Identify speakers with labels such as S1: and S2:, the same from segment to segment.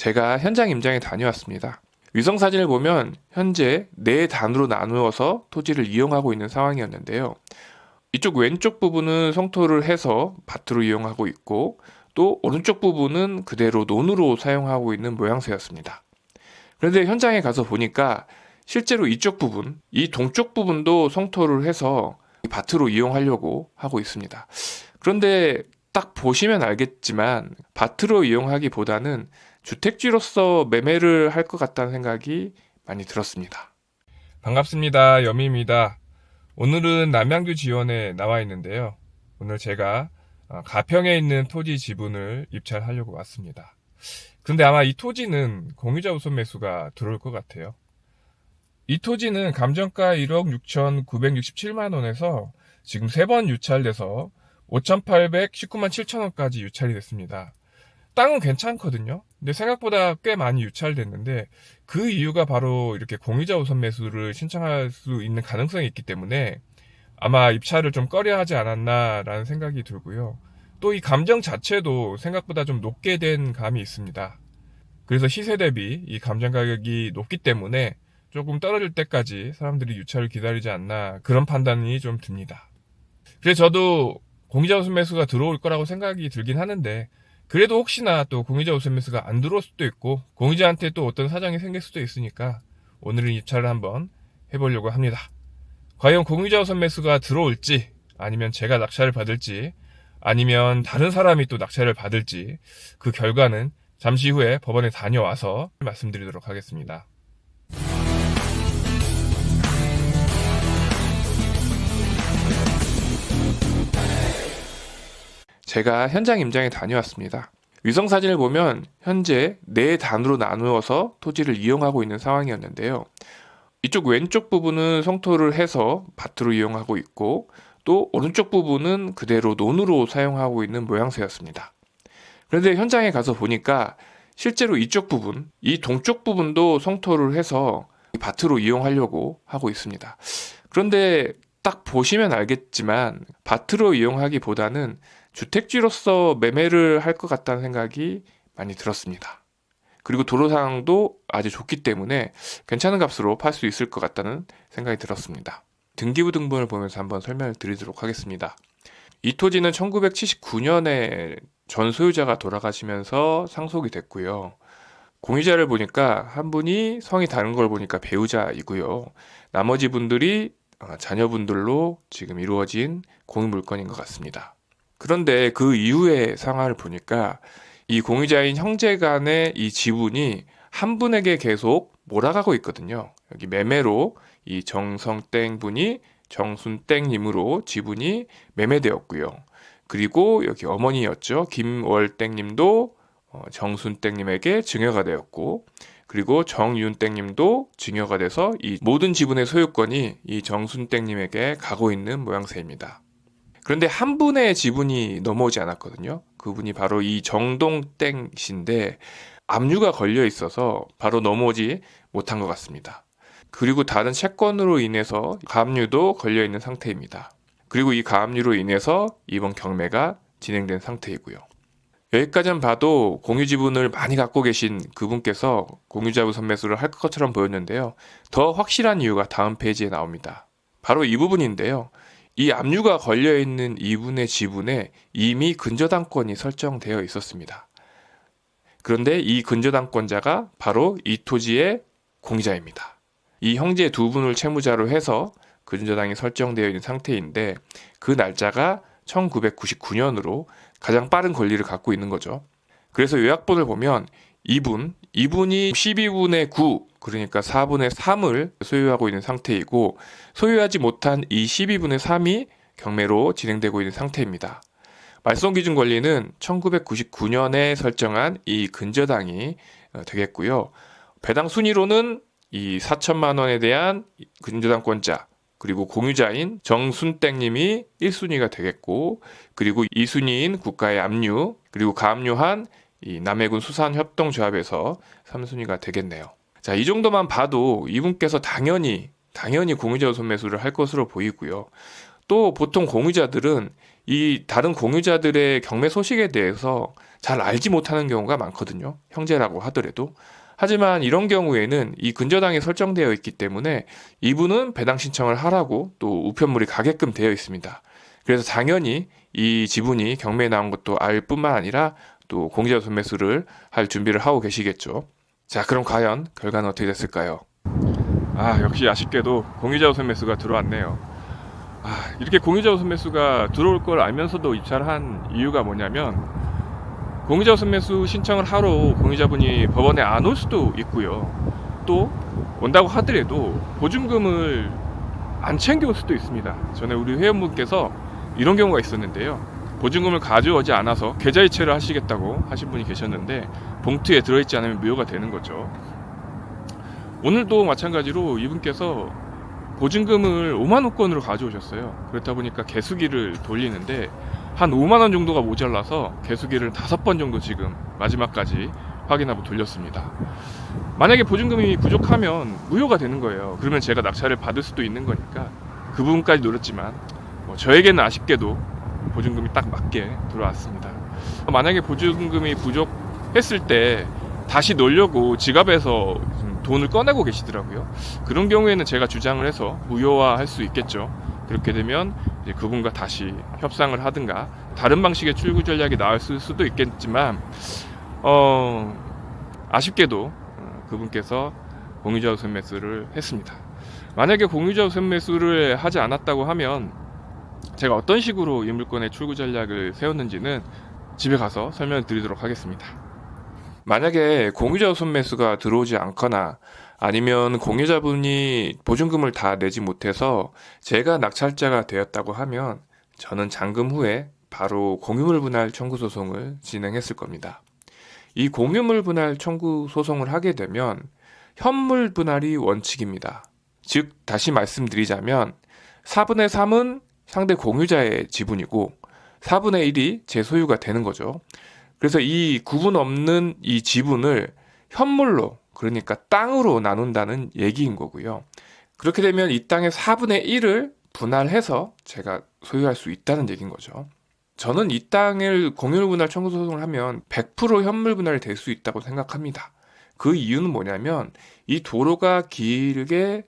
S1: 제가 현장 임장에 다녀왔습니다. 위성 사진을 보면 현재 4단으로 나누어서 토지를 이용하고 있는 상황이었는데요. 이쪽 왼쪽 부분은 성토를 해서 밭으로 이용하고 있고, 또 오른쪽 부분은 그대로 논으로 사용하고 있는 모양새였습니다. 그런데 현장에 가서 보니까 실제로 이쪽 부분, 이 동쪽 부분도 성토를 해서 밭으로 이용하려고 하고 있습니다. 그런데 딱 보시면 알겠지만 밭으로 이용하기보다는 주택지로서 매매를 할 것 같다는 생각이 많이 들었습니다. 반갑습니다. 여미입니다. 오늘은 남양주 지원에 나와 있는데요. 오늘 제가 가평에 있는 토지 지분을 입찰하려고 왔습니다. 근데 아마 이 토지는 공유자 우선 매수가 들어올 것 같아요. 이 토지는 감정가 1억 6,967만 원에서 지금 3번 유찰돼서 5,819만 7천 원까지 유찰이 됐습니다. 땅은 괜찮거든요. 근데 생각보다 꽤 많이 유찰됐는데 그 이유가 바로 이렇게 공유자 우선 매수를 신청할 수 있는 가능성이 있기 때문에 아마 입찰을 좀 꺼려 하지 않았나라는 생각이 들고요. 또 이 감정 자체도 생각보다 좀 높게 된 감이 있습니다. 그래서 시세 대비 이 감정 가격이 높기 때문에 조금 떨어질 때까지 사람들이 유찰을 기다리지 않나, 그런 판단이 좀 듭니다. 그래서 저도 공유자 우선 매수가 들어올 거라고 생각이 들긴 하는데, 그래도 혹시나 또 공유자 우선 매수가 안 들어올 수도 있고 공유자한테 또 어떤 사정이 생길 수도 있으니까 오늘은 입찰을 한번 해보려고 합니다. 과연 공유자 우선 매수가 들어올지, 아니면 제가 낙찰을 받을지, 아니면 다른 사람이 또 낙찰을 받을지, 그 결과는 잠시 후에 법원에 다녀와서 말씀드리도록 하겠습니다. 제가 현장 임장에 다녀왔습니다. 위성 사진을 보면 현재 4단으로 나누어서 토지를 이용하고 있는 상황이었는데요. 이쪽 왼쪽 부분은 성토를 해서 밭으로 이용하고 있고, 또 오른쪽 부분은 그대로 논으로 사용하고 있는 모양새였습니다. 그런데 현장에 가서 보니까 실제로 이쪽 부분, 이 동쪽 부분도 성토를 해서 밭으로 이용하려고 하고 있습니다. 그런데 딱 보시면 알겠지만 밭으로 이용하기보다는 주택지로서 매매를 할 것 같다는 생각이 많이 들었습니다. 그리고 도로 상황도 아주 좋기 때문에 괜찮은 값으로 팔 수 있을 것 같다는 생각이 들었습니다. 등기부 등본을 보면서 한번 설명을 드리도록 하겠습니다. 이 토지는 1979년에 전 소유자가 돌아가시면서 상속이 됐고요. 공유자를 보니까 한 분이 성이 다른 걸 보니까 배우자이고요. 나머지 분들이 자녀분들로 지금 이루어진 공유물건인 것 같습니다. 그런데 그 이후의 상황을 보니까 이 공유자인 형제 간의 이 지분이 한 분에게 계속 몰아가고 있거든요. 여기 매매로 이 정성땡 분이 정순땡님으로 지분이 매매되었고요. 그리고 여기 어머니였죠. 김월땡님도 정순땡님에게 증여가 되었고, 그리고 정윤땡님도 증여가 돼서 이 모든 지분의 소유권이 이 정순땡님에게 가고 있는 모양새입니다. 그런데 한 분의 지분이 넘어오지 않았거든요. 그분이 바로 이 정동땡 씨인데 압류가 걸려 있어서 바로 넘어오지 못한 것 같습니다. 그리고 다른 채권으로 인해서 가압류도 걸려 있는 상태입니다. 그리고 이 가압류로 인해서 이번 경매가 진행된 상태이고요. 여기까지만 봐도 공유 지분을 많이 갖고 계신 그분께서 공유자 우선 매수를 할 것처럼 보였는데요. 더 확실한 이유가 다음 페이지에 나옵니다. 바로 이 부분인데요. 이 압류가 걸려있는 이분의 지분에 이미 근저당권이 설정되어 있었습니다. 그런데 이 근저당권자가 바로 이 토지의 공유자입니다. 이 형제 두 분을 채무자로 해서 근저당이 설정되어 있는 상태인데 그 날짜가 1999년으로 가장 빠른 권리를 갖고 있는 거죠. 그래서 요약본을 보면 이분이 12분의 9, 그러니까 4분의 3을 소유하고 있는 상태이고, 소유하지 못한 이 12분의 3이 경매로 진행되고 있는 상태입니다. 말소기준 권리는 1999년에 설정한 이 근저당이 되겠고요. 배당 순위로는 이 4천만 원에 대한 근저당권자, 그리고 공유자인 정순땡님이 1순위가 되겠고, 그리고 2순위인 국가의 압류, 그리고 가압류한 이 남해군 수산협동조합에서 3순위가 되겠네요. 자, 이 정도만 봐도 이분께서 당연히 공유자 우선 매수를 할 것으로 보이고요. 또 보통 공유자들은 이 다른 공유자들의 경매 소식에 대해서 잘 알지 못하는 경우가 많거든요. 형제라고 하더라도. 하지만 이런 경우에는 이 근저당이 설정되어 있기 때문에 이분은 배당 신청을 하라고 또 우편물이 가게끔 되어 있습니다. 그래서 당연히 이 지분이 경매에 나온 것도 알 뿐만 아니라 또 공제자 손매수를 할 준비를 하고 계시겠죠. 자, 그럼 과연 결과는 어떻게 됐을까요? 역시 아쉽게도 공유자 우선 매수가 들어왔네요. 이렇게 공유자 우선 매수가 들어올 걸 알면서도 입찰을 한 이유가 뭐냐면, 공유자 우선 매수 신청을 하러 공유자분이 법원에 안 올 수도 있고요. 또 온다고 하더라도 보증금을 안 챙겨올 수도 있습니다. 전에 우리 회원분께서 이런 경우가 있었는데요. 보증금을 가져오지 않아서 계좌이체를 하시겠다고 하신 분이 계셨는데 봉투에 들어있지 않으면 무효가 되는 거죠. 오늘도 마찬가지로 이분께서 보증금을 5만 원권으로 가져오셨어요. 그렇다 보니까 개수기를 돌리는데 한 5만 원 정도가 모자라서 개수기를 5번 정도 지금 마지막까지 확인하고 돌렸습니다. 만약에 보증금이 부족하면 무효가 되는 거예요. 그러면 제가 낙찰을 받을 수도 있는 거니까 그 부분까지 노렸지만 저에게는 아쉽게도 보증금이 딱 맞게 들어왔습니다. 만약에 보증금이 부족했을 때 다시 넣으려고 지갑에서 돈을 꺼내고 계시더라고요. 그런 경우에는 제가 주장을 해서 무효화할 수 있겠죠. 그렇게 되면 이제 그분과 다시 협상을 하든가 다른 방식의 출구 전략이 나왔을 수도 있겠지만 아쉽게도 그분께서 공유자 우선 매수를 했습니다. 만약에 공유자 우선 매수를 하지 않았다고 하면 제가 어떤 식으로 이 물건의 출구 전략을 세웠는지는 집에 가서 설명을 드리도록 하겠습니다. 만약에 공유자 우선 매수가 들어오지 않거나 아니면 공유자분이 보증금을 다 내지 못해서 제가 낙찰자가 되었다고 하면 저는 잔금 후에 바로 공유물 분할 청구 소송을 진행했을 겁니다. 이 공유물 분할 청구 소송을 하게 되면 현물 분할이 원칙입니다. 즉 다시 말씀드리자면 4분의 3은 상대 공유자의 지분이고 4분의 1이 제 소유가 되는 거죠. 그래서 이 구분 없는 이 지분을 현물로, 그러니까 땅으로 나눈다는 얘기인 거고요. 그렇게 되면 이 땅의 4분의 1을 분할해서 제가 소유할 수 있다는 얘기인 거죠. 저는 이 땅을 공유물 분할 청구 소송을 하면 100% 현물 분할이 될 수 있다고 생각합니다. 그 이유는 뭐냐면 이 도로가 길게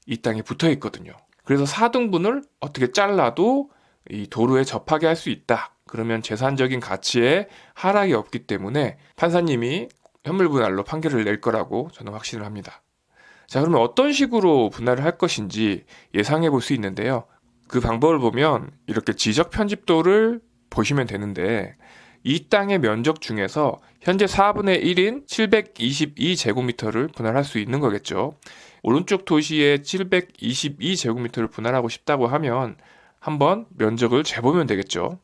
S1: 이 땅에 붙어 있거든요. 그래서 4등분을 어떻게 잘라도 이 도로에 접하게 할 수 있다. 그러면 재산적인 가치에 하락이 없기 때문에 판사님이 현물 분할로 판결을 낼 거라고 저는 확신을 합니다. 자, 그러면 어떤 식으로 분할을 할 것인지 예상해 볼 수 있는데요. 그 방법을 보면 이렇게 지적 편집도를 보시면 되는데 이 땅의 면적 중에서 현재 4분의 1인 722제곱미터를 분할할 수 있는 거겠죠. 오른쪽 도시에 722제곱미터를 분할하고 싶다고 하면 한번 면적을 재보면 되겠죠.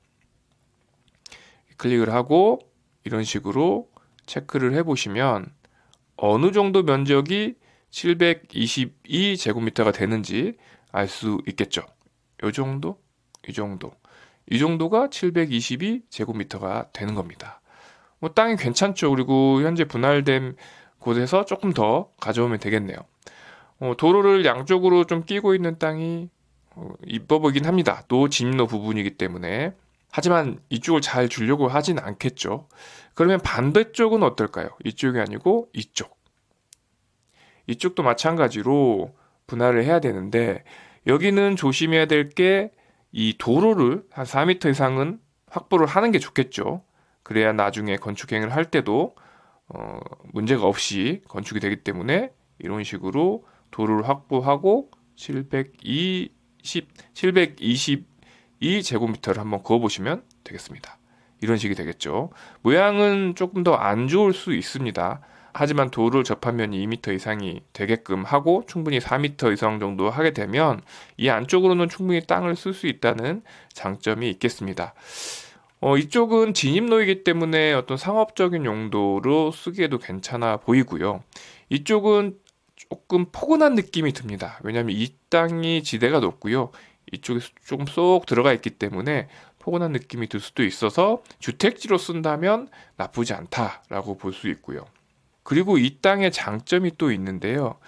S1: 클릭을 하고 이런 식으로 체크를 해보시면 어느 정도 면적이 722제곱미터가 되는지 알 수 있겠죠. 이 정도, 이 정도가 722제곱미터가 되는 겁니다. 땅이 괜찮죠. 그리고 현재 분할된 곳에서 조금 더 가져오면 되겠네요. 도로를 양쪽으로 좀 끼고 있는 땅이 이뻐 보이긴 합니다. 노 진입로 부분이기 때문에. 하지만 이쪽을 잘 주려고 하진 않겠죠. 그러면 반대쪽은 어떨까요? 이쪽이 아니고 이쪽. 이쪽도 마찬가지로 분할을 해야 되는데 여기는 조심해야 될 게 이 도로를 한 4m 이상은 확보를 하는 게 좋겠죠. 그래야 나중에 건축행위를 할 때도 문제가 없이 건축이 되기 때문에 이런 식으로 도로를 확보하고 722제곱미터를 한번 그어보시면 되겠습니다. 이런 식이 되겠죠. 모양은 조금 더 안 좋을 수 있습니다. 하지만 도로를 접한 면이 2m 이상이 되게끔 하고 충분히 4m 이상 정도 하게 되면 이 안쪽으로는 충분히 땅을 쓸 수 있다는 장점이 있겠습니다. 이쪽은 진입로이기 때문에 어떤 상업적인 용도로 쓰기에도 괜찮아 보이고요. 이쪽은 조금 포근한 느낌이 듭니다. 왜냐하면 이 땅이 지대가 높고요. 이쪽에 조금 쏙 들어가 있기 때문에 포근한 느낌이 들 수도 있어서 주택지로 쓴다면 나쁘지 않다라고 볼 수 있고요. 그리고 이 땅의 장점이 또 있는데요.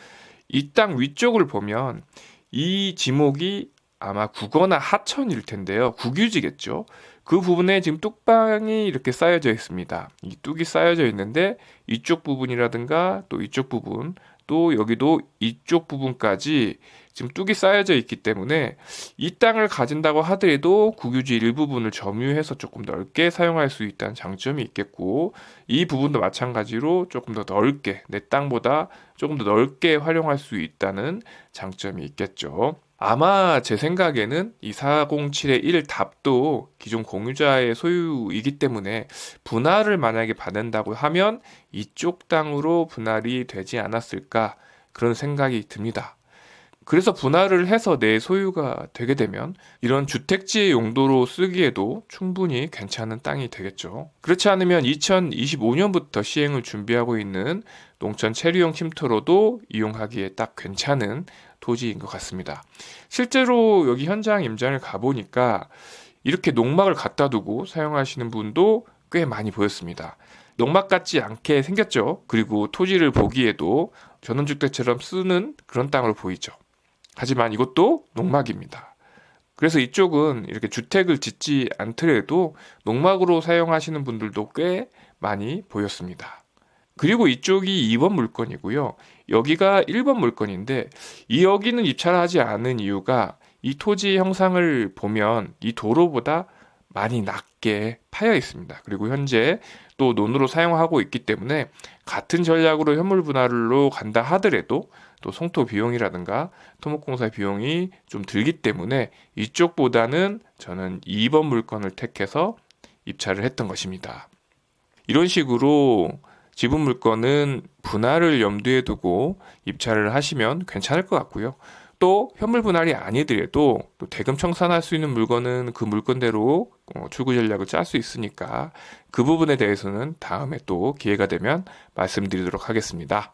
S1: 이 땅 위쪽을 보면 이 지목이 아마 국어나 하천일 텐데요. 국유지겠죠. 그 부분에 지금 뚝방이 이렇게 쌓여져 있습니다. 이 뚝이 쌓여져 있는데 이쪽 부분이라든가 또 이쪽 부분, 또 여기도 이쪽 부분까지 지금 뚝이 쌓여져 있기 때문에 이 땅을 가진다고 하더라도 국유지 일부분을 점유해서 조금 넓게 사용할 수 있다는 장점이 있겠고, 이 부분도 마찬가지로 조금 더 넓게, 내 땅보다 조금 더 넓게 활용할 수 있다는 장점이 있겠죠. 아마 제 생각에는 이 407의 1 답도 기존 공유자의 소유이기 때문에 분할을 만약에 받는다고 하면 이쪽 땅으로 분할이 되지 않았을까, 그런 생각이 듭니다. 그래서 분할을 해서 내 소유가 되게 되면 이런 주택지의 용도로 쓰기에도 충분히 괜찮은 땅이 되겠죠. 그렇지 않으면 2025년부터 시행을 준비하고 있는 농촌 체류용 침투로도 이용하기에 딱 괜찮은 토지인 것 같습니다. 실제로 여기 현장 임장을 가보니까 이렇게 농막을 갖다 두고 사용하시는 분도 꽤 많이 보였습니다. 농막 같지 않게 생겼죠. 그리고 토지를 보기에도 전원주택처럼 쓰는 그런 땅으로 보이죠. 하지만 이것도 농막입니다. 그래서 이쪽은 이렇게 주택을 짓지 않더라도 농막으로 사용하시는 분들도 꽤 많이 보였습니다. 그리고 이쪽이 2번 물건이고요. 여기가 1번 물건인데 여기는 입찰을 하지 않은 이유가 이 토지 형상을 보면 이 도로보다 많이 낮게 파여 있습니다. 그리고 현재 또 논으로 사용하고 있기 때문에 같은 전략으로 현물 분할로 간다 하더라도 또 송토 비용이라든가 토목공사 비용이 좀 들기 때문에 이쪽보다는 저는 2번 물건을 택해서 입찰을 했던 것입니다. 이런 식으로 지분 물건은 분할을 염두에 두고 입찰을 하시면 괜찮을 것 같고요. 또 현물 분할이 아니더라도 또 대금 청산할 수 있는 물건은 그 물건대로 출구 전략을 짤 수 있으니까 그 부분에 대해서는 다음에 또 기회가 되면 말씀드리도록 하겠습니다.